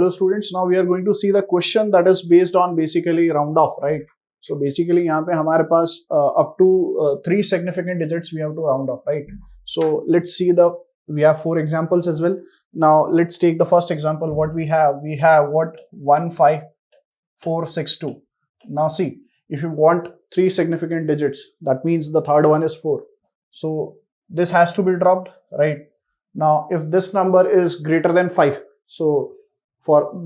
hello students, now we are going to see the question that is based on basically round off, right? So basically यहाँ पे हमारे पास up to 3 significant digits we have to round off, right? So let's see we have 4 examples as well. Now let's take the first example. What we have what 15462. Now see, if you want 3 significant digits, that means the third one is 4. So this has to be dropped, right? Now if this number is greater than 5, so for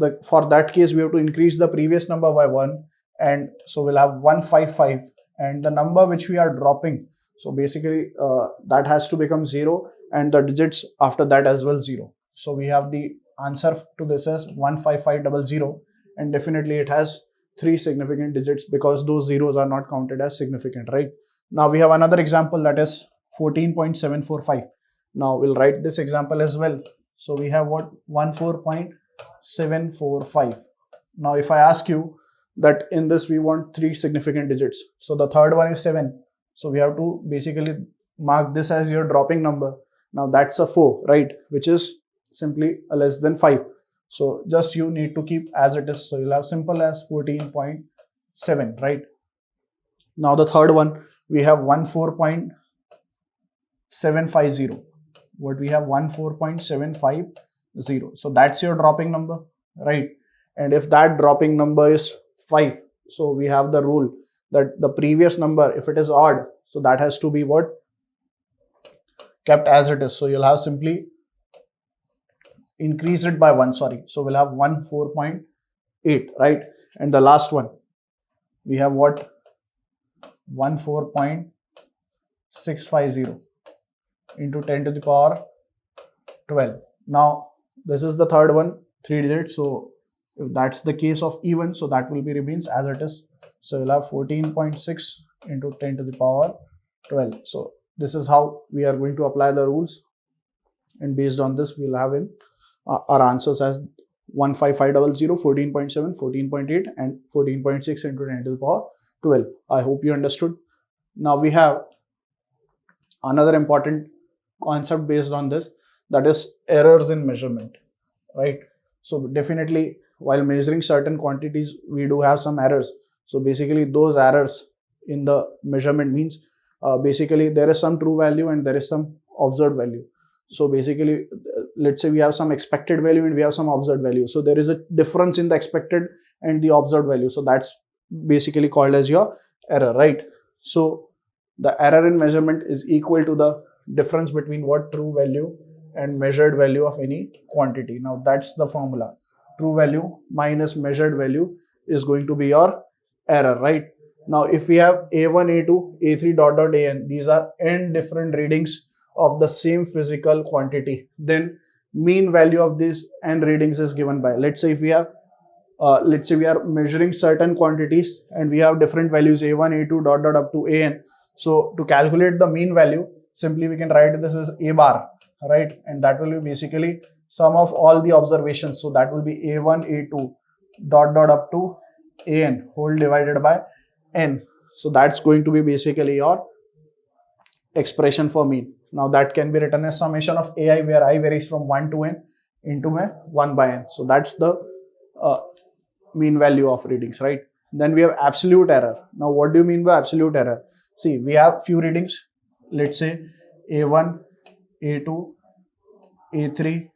that case we have to increase the previous number by 1, and so we'll have 155, and the number which we are dropping, so basically that has to become 0, and the digits after that as well 0. So we have the answer to this as 15500, and definitely it has 3 significant digits because those zeros are not counted as significant, right? Now we have another example, that is 14.745. Now we'll write this example as well. So we have what 14.745. Now if I ask you that in this we want 3 significant digits, so the third one is 7, so we have to basically mark this as your dropping number. Now that's a 4, right, which is simply a less than 5. So just you need to keep as it is, so you'll have simple as 14.7, right? Now the third one we have 14.750. What we have 14.750, so that's your dropping number, right? And if that dropping number is 5, so we have the rule that the previous number, if it is odd, so that has to be what kept as it is. So you'll have simply increase it by 1, sorry, so we'll have 14.8, right? And the last one we have what 14.650 into 10 to the power 12. Now this is the third one, 3 digits, so if that's the case of even, so that will be remains as it is. So you'll have 14.6 into 10 to the power 12. So this is how we are going to apply the rules, and based on this we'll have in our answers as 15500, 14.7, 14.8 and 14.6 into 10 to the power 12. I hope you understood. Now we have another important concept based on this, that is errors in measurement, right? So definitely while measuring certain quantities we do have some errors. So basically those errors in the measurement means basically there is some true value and there is some observed value. So basically let's say we have some expected value and we have some observed value, so there is a difference in the expected and the observed value, so that's basically called as your error, right? So the error in measurement is equal to the difference between what true value and measured value of any quantity. Now that's the formula. True value minus measured value is going to be your error, right? Now if we have A1, A2, A3 dot dot AN, these are n different readings of the same physical quantity, then mean value of these n readings is given by, let's say if we have let's say we are measuring certain quantities and we have different values A1, A2 dot dot up to AN. So to calculate the mean value, simply we can write this as A bar, right? And that will be basically sum of all the observations. So that will be A1, A2 dot dot up to AN whole divided by N. So that's going to be basically your expression for mean. Now that can be written as summation of AI, where I varies from 1 to N into 1 by N. So that's the mean value of readings, right? Then we have absolute error. Now what do you mean by absolute error? See, we have few readings, let's say A1, A2, A3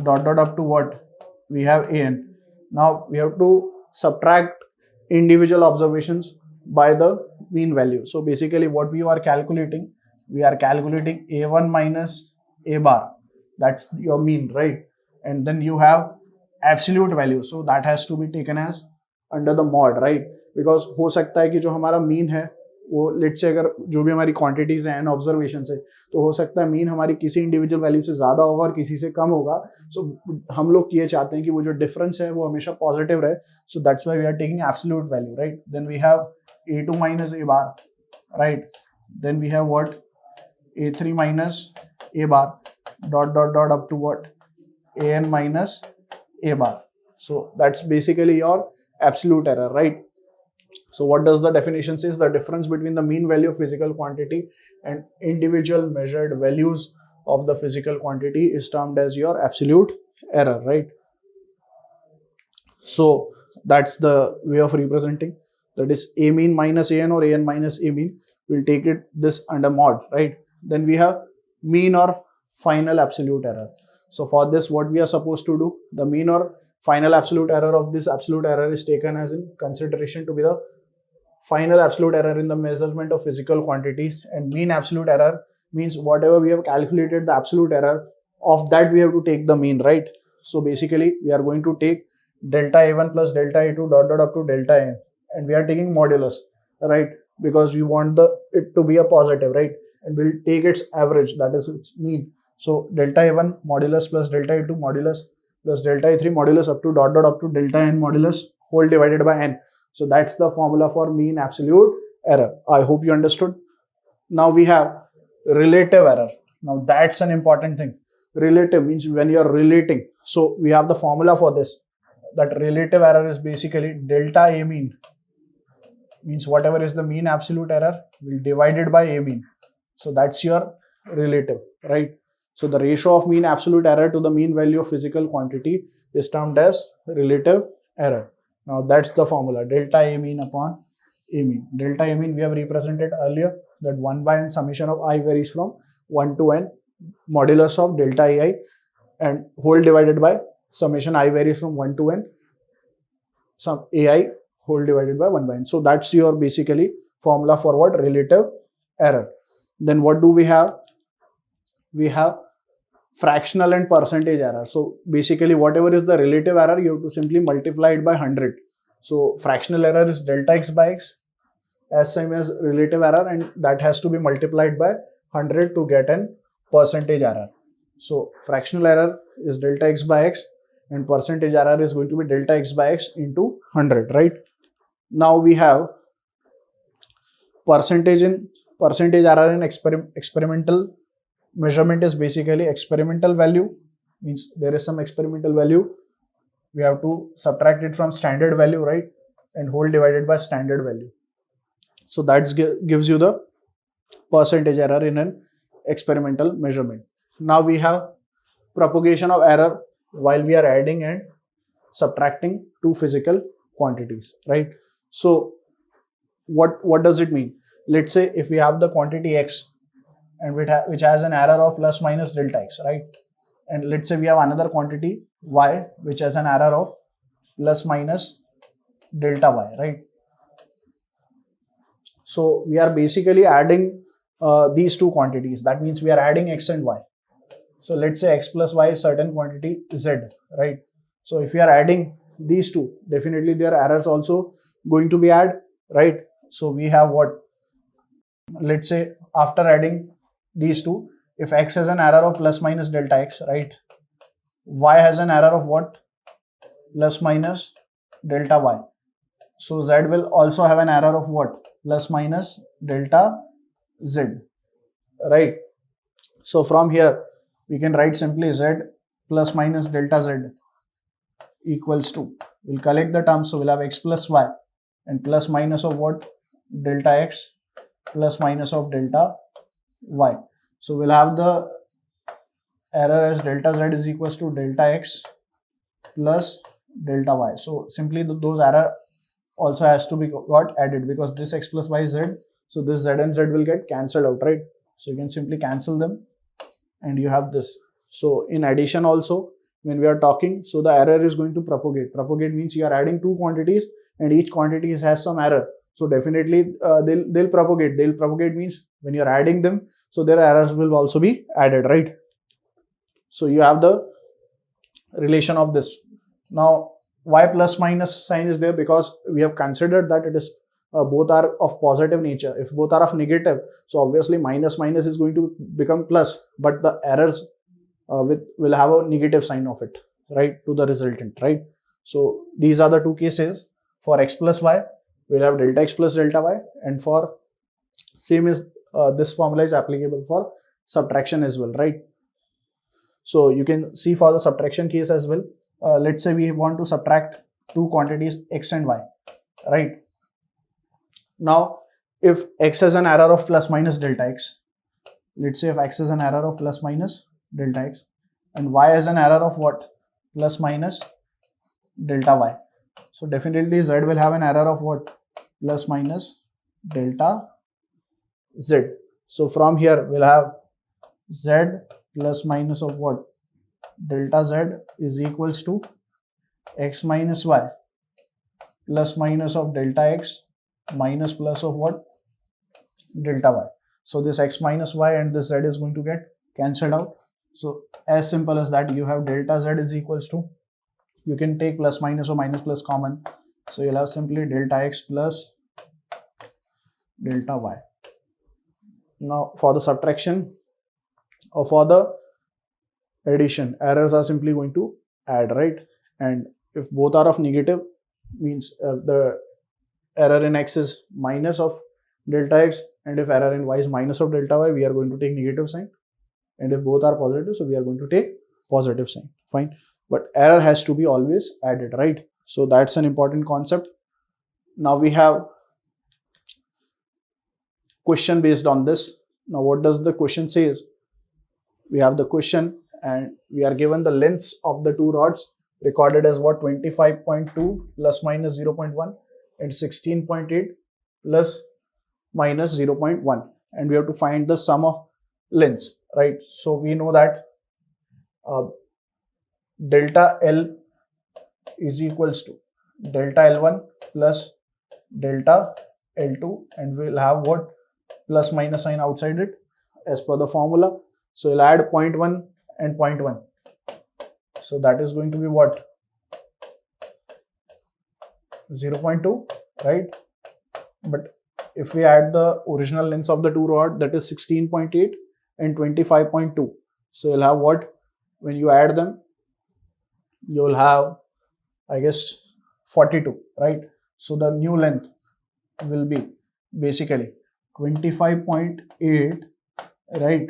dot dot up to what we have AN. Now we have to subtract individual observations by the mean value. So basically what we are calculating A1 minus A bar, that's your mean, right? And then you have absolute value, so that has to be taken as under the mod, right? Because हो सकता है कि जो हमारा mean है वो let's say अगर जो भी हमारी क्वांटिटीज हैं ऑब्जर्वेशन से, तो हो सकता है मीन हमारी किसी इंडिविजुअल वैल्यू से ज्यादा होगा और किसी से कम होगा. सो हम लोग ये चाहते हैं कि वो जो डिफरेंस है वो हमेशा पॉजिटिव रहे. So that's why we are taking absolute value, right. Then we have a2 minus a bar, right. Then we have what, a3 minus a bar dot dot dot up to what, an minus a bar. So that's basically your absolute error, right. So what does the definition says? The difference between the mean value of physical quantity and individual measured values of the physical quantity is termed as your absolute error, right. So that's the way of representing. That is a mean minus an or an minus a mean. We'll take it this under mod, right? Then we have mean or final absolute error. So for this, what we are supposed to do, the mean or final absolute error of this absolute error is taken as in consideration to be the final absolute error in the measurement of physical quantities, and mean absolute error means whatever we have calculated the absolute error of that we have to take the mean, right? So basically we are going to take delta a1 plus delta a2 dot dot up to delta n, and we are taking modulus, right? Because we want it to be a positive, right? And we'll take its average, that is its mean. So delta a1 modulus plus delta a2 modulus plus delta a3 modulus up to dot dot up to delta n modulus whole divided by n. So that's the formula for mean absolute error. I hope you understood. Now we have relative error. Now that's an important thing. Relative means when you are relating. So we have the formula for this. That relative error is basically delta a mean, means whatever is the mean absolute error will divide it by a mean. So that's your relative, right? So the ratio of mean absolute error to the mean value of physical quantity is termed as relative error. Now that's the formula, delta a mean upon a mean. Delta a mean we have represented earlier, that 1 by n summation of I varies from 1 to n modulus of delta ai, and whole divided by summation I varies from 1 to n some ai whole divided by 1 by n. So that's your basically formula for what? Relative error. Then what do we have? We have fractional and percentage error. So basically whatever is the relative error, you have to simply multiply it by 100. So fractional error is delta x by x as same as relative error, and that has to be multiplied by 100 to get an percentage error. So fractional error is delta x by x and percentage error is going to be delta x by x into 100, right? Now we have percentage error in experimental measurement is basically experimental value, means there is some experimental value, we have to subtract it from standard value, right? And whole divided by standard value. So that gives you the percentage error in an experimental measurement. Now we have propagation of error while we are adding and subtracting two physical quantities, right? So what does it mean? Let's say if we have the quantity x and which has an error of plus minus delta x, right? And let's say we have another quantity y which has an error of plus minus delta y, right? So we are basically adding these two quantities. That means we are adding x and y. So let's say x plus y is certain quantity z, right? So if we are adding these two, definitely their errors also going to be added, right? So we have what? Let's say after adding these two, if x has an error of plus minus delta x, right? Y has an error of what? Plus minus delta y. So z will also have an error of what? Plus minus delta z, right? So from here we can write simply z plus minus delta z equals to, we'll collect the terms, so we'll have x plus y and plus minus of what? Delta x plus minus of delta y. So we'll have the error as delta z is equals to delta x plus delta y. So simply those error also has to be got added, because this x plus y is z, so this z and z will get cancelled out, right? So you can simply cancel them and you have this. So in addition also, when we are talking, so the error is going to propagate. Propagate means you are adding two quantities and each quantity has some error. So definitely they'll propagate. They'll propagate means when you are adding them, so their errors will also be added, right? So you have the relation of this. Now why plus minus sign is there? Because we have considered that it is both are of positive nature. If both are of negative, so obviously minus minus is going to become plus, but the errors will have a negative sign of it, right, to the resultant, right? So these are the two cases. For x plus y, we'll have delta x plus delta y, and for same is this formula is applicable for subtraction as well, right? So you can see for the subtraction case as well. Let's say we want to subtract two quantities x and y, right? Now if x has an error of plus minus delta x, let's say if x has an error of plus minus delta x and y has an error of what? Plus minus delta y. So definitely z will have an error of what? Plus minus delta z. So from here we'll have z plus minus of what? Delta z is equals to x minus y plus minus of delta x minus plus of what? Delta y. So this x minus y and this z is going to get cancelled out. So as simple as that, you have delta z is equals to, you can take plus minus or minus plus common. So you'll have simply delta x plus delta y. Now for the subtraction or for the addition, errors are simply going to add, right? And if both are of negative, means if the error in x is minus of delta x and if error in y is minus of delta y, we are going to take negative sign. And if both are positive, so we are going to take positive sign. Fine. But error has to be always added, right? So that's an important concept. Now we have question based on this. Now what does the question says? We have the question and we are given the lengths of the two rods recorded as what? 25.2 plus minus 0.1 and 16.8 plus minus 0.1, and we have to find the sum of lengths, right? So we know that delta L is equals to delta L1 plus delta L2, and we'll have what? Plus minus sign outside it as per the formula. So we'll add 0.1 and 0.1. So that is going to be what? 0.2, right? But if we add the original lengths of the two rod, that is 16.8 and 25.2. So you'll have what? When you add them, you'll have, I guess, 42, right? So the new length will be basically 25.8, right?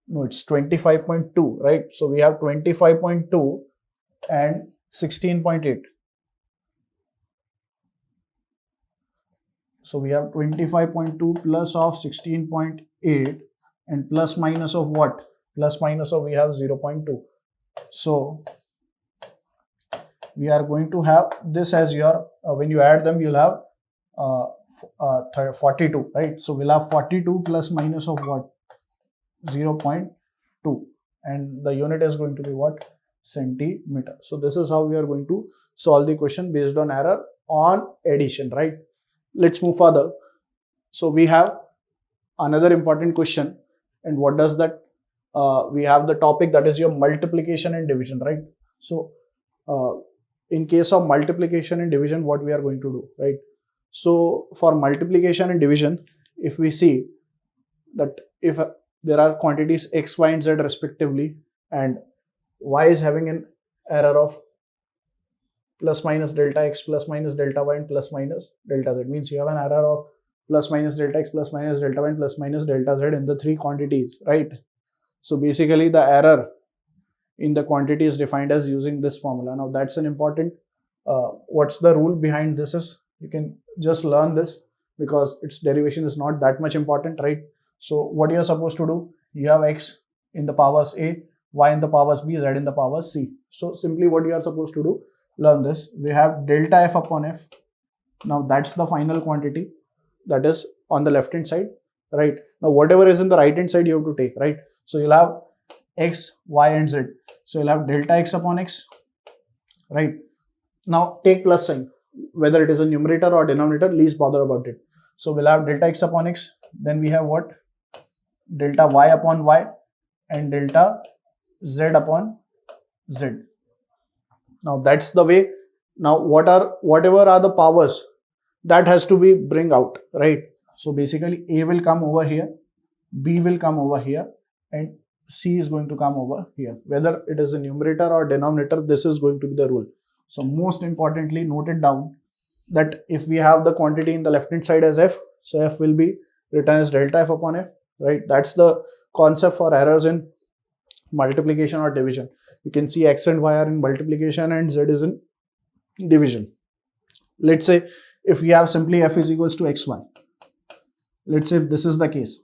No, it's 25.2, right? So we have 25.2 and 16.8. So we have 25.2 plus of 16.8 and plus minus of what? Plus minus of we have 0.2. So we are going to have this as your, when you add them, you'll have 42, right? So we'll have 42 plus minus of what? 0.2, and the unit is going to be what? Centimeter. So this is how we are going to solve the question based on error on addition, right? Let's move further. So we have another important question, and what does that? We have the topic that is your multiplication and division, right? So in case of multiplication and division, what we are going to do, right? So for multiplication and division, if we see that if there are quantities x, y and z respectively, and y is having an error of plus minus delta x, plus minus delta y and plus minus delta z, means you have an error of plus minus delta x, plus minus delta y and plus minus delta z in the three quantities, right? So basically the error in the quantity is defined as using this formula. Now that's an important, what's the rule behind this is, you can just learn this because its derivation is not that much important, right? So what you are supposed to do, you have x in the powers a, y in the powers b, z in the powers c. So simply what you are supposed to do, learn this. We have delta f upon f. Now that's the final quantity that is on the left hand side, right? Now whatever is in the right hand side you have to take, right? So you'll have x, y and z. So you'll have delta x upon x, right? Now take plus sign, whether it is a numerator or denominator, least bother about it. So we'll have delta x upon x, then we have what? Delta y upon y and delta z upon z. Now that's the way. Now whatever are the powers, that has to be bring out, right? So basically a will come over here, b will come over here, and c is going to come over here. Whether it is a numerator or denominator, this is going to be the rule. So most importantly, note it down that if we have the quantity in the left hand side as f, so f will be written as delta f upon f, right? That's the concept for errors in multiplication or division. You can see x and y are in multiplication and z is in division. Let's say if we have simply f is equals to xy. Let's say if this is the case.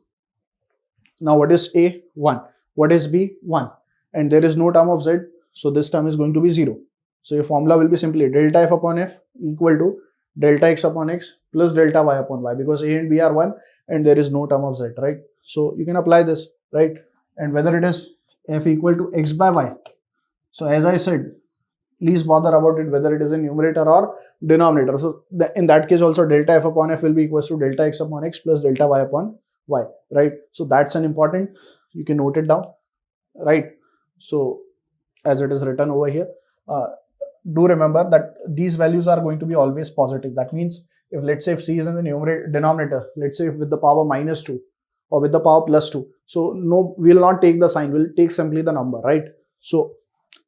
Now what is a? 1. What is b? 1. And there is no term of z, so this term is going to be 0. So your formula will be simply delta f upon f equal to delta x upon x plus delta y upon y, because a and b are 1 and there is no term of z, right? So you can apply this, right? And whether it is f equal to x by y. So as I said, please bother about it whether it is in numerator or denominator. So in that case also delta f upon f will be equals to delta x upon x plus delta y upon y, right? So that's an important, you can note it down, right? So as it is written over here, do remember that these values are going to be always positive. That means if, let's say, if c is in the denominator, let's say if with the power minus 2 or with the power plus 2, so no, we'll not take the sign, we'll take simply the number, right? So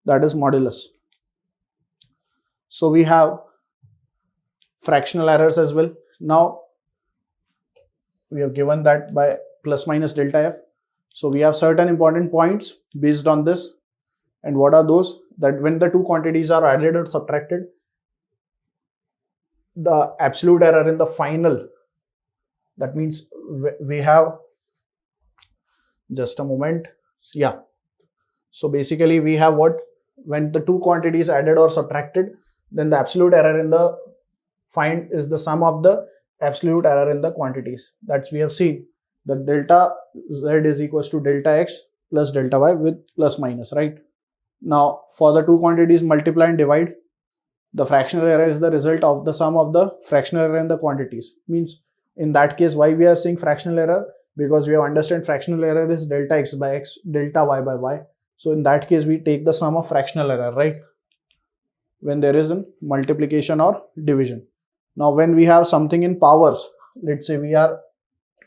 that is modulus. So we have fractional errors as well. Now we have given that by plus minus delta f. So we have certain important points based on this. And what are those? That when the two quantities are added or subtracted, the absolute error in the final, that means we have, just a moment, yeah. So basically we have what? When the two quantities added or subtracted, then the absolute error in the find is the sum of the absolute error in the quantities. That's we have seen. The delta z is equals to delta x plus delta y with plus minus, right? Now for the two quantities multiply and divide, the fractional error is the result of the sum of the fractional error and the quantities. Means in that case, why we are saying fractional error? Because we have understood fractional error is delta x by x, delta y by y. So in that case, we take the sum of fractional error, right? When there is a multiplication or division. Now when we have something in powers, let's say we are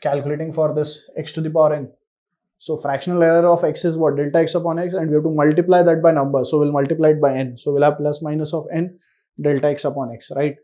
calculating for this x to the power n. So fractional error of x is what? Delta x upon x, and we have to multiply that by number. So we'll multiply it by n. So we'll have plus minus of n delta x upon x, right?